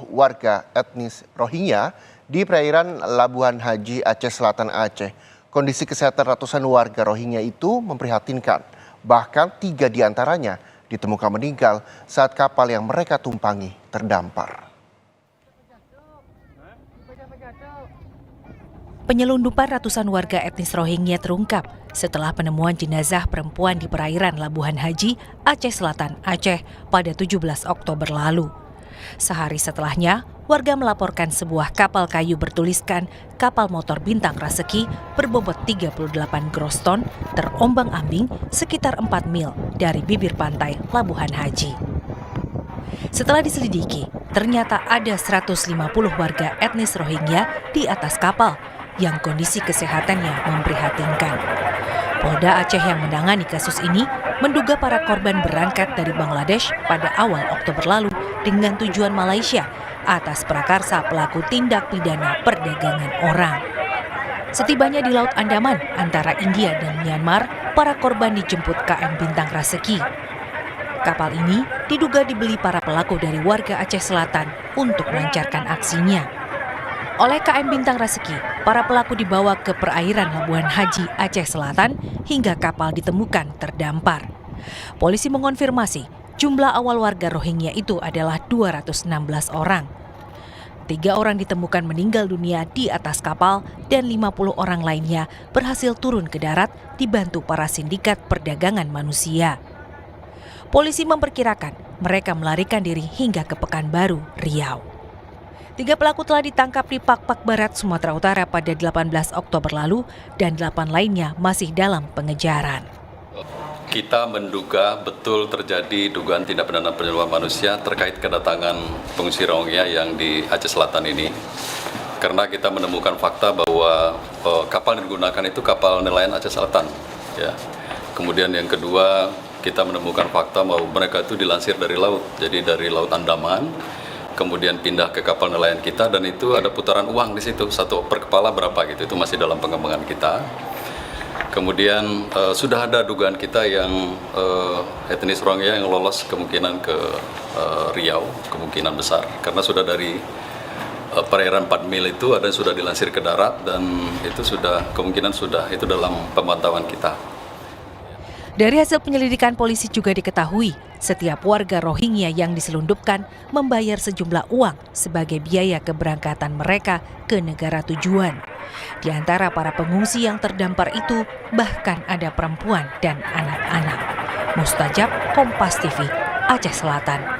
warga etnis Rohingya di perairan Labuhan Haji Aceh Selatan Aceh. Kondisi kesehatan ratusan warga Rohingya itu memprihatinkan. Bahkan 3 diantaranya ditemukan meninggal saat kapal yang mereka tumpangi terdampar. Penyelundupan ratusan warga etnis Rohingya terungkap setelah penemuan jenazah perempuan di perairan Labuhan Haji, Aceh Selatan, Aceh pada 17 Oktober lalu. Sehari setelahnya, warga melaporkan sebuah kapal kayu bertuliskan kapal motor Bintang Raseki berbobot 38 gross ton terombang-ambing sekitar 4 mil dari bibir pantai Labuhan Haji. Setelah diselidiki, ternyata ada 150 warga etnis Rohingya di atas kapal yang kondisi kesehatannya memprihatinkan. Polda Aceh yang menangani kasus ini menduga para korban berangkat dari Bangladesh pada awal Oktober lalu dengan tujuan Malaysia atas prakarsa pelaku tindak pidana perdagangan orang. Setibanya di Laut Andaman antara India dan Myanmar, para korban dijemput KM Bintang Raseki. Kapal ini diduga dibeli para pelaku dari warga Aceh Selatan untuk melancarkan aksinya. Oleh KM Bintang Raseki, para pelaku dibawa ke perairan Labuhan Haji Aceh Selatan hingga kapal ditemukan terdampar. Polisi mengonfirmasi jumlah awal warga Rohingya itu adalah 216 orang. 3 orang ditemukan meninggal dunia di atas kapal dan 50 orang lainnya berhasil turun ke darat dibantu para sindikat perdagangan manusia. Polisi memperkirakan mereka melarikan diri hingga ke Pekanbaru, Riau. 3 pelaku telah ditangkap di Pak-Pak Barat, Sumatera Utara pada 18 Oktober lalu dan 8 lainnya masih dalam pengejaran. Kita menduga betul terjadi dugaan tindak pidana penyeludupan manusia terkait kedatangan pengungsi Rohingya yang di Aceh Selatan ini. Karena kita menemukan fakta bahwa kapal yang digunakan itu kapal nelayan Aceh Selatan. Ya. Kemudian yang kedua, kita menemukan fakta bahwa mereka itu dilansir dari laut, jadi dari Laut Andaman, kemudian pindah ke kapal nelayan kita, dan itu ada putaran uang di situ, 1 per kepala berapa gitu, itu masih dalam pengembangan kita. Kemudian sudah ada dugaan kita yang etnis Rohingya yang lolos kemungkinan ke Riau, kemungkinan besar, karena sudah dari perairan 4 mil itu ada yang sudah dilansir ke darat, dan itu sudah kemungkinan sudah itu dalam pemantauan kita. Dari hasil penyelidikan polisi juga diketahui setiap warga Rohingya yang diselundupkan membayar sejumlah uang sebagai biaya keberangkatan mereka ke negara tujuan. Di antara para pengungsi yang terdampar itu bahkan ada perempuan dan anak-anak. Mustajab, Kompas TV, Aceh Selatan.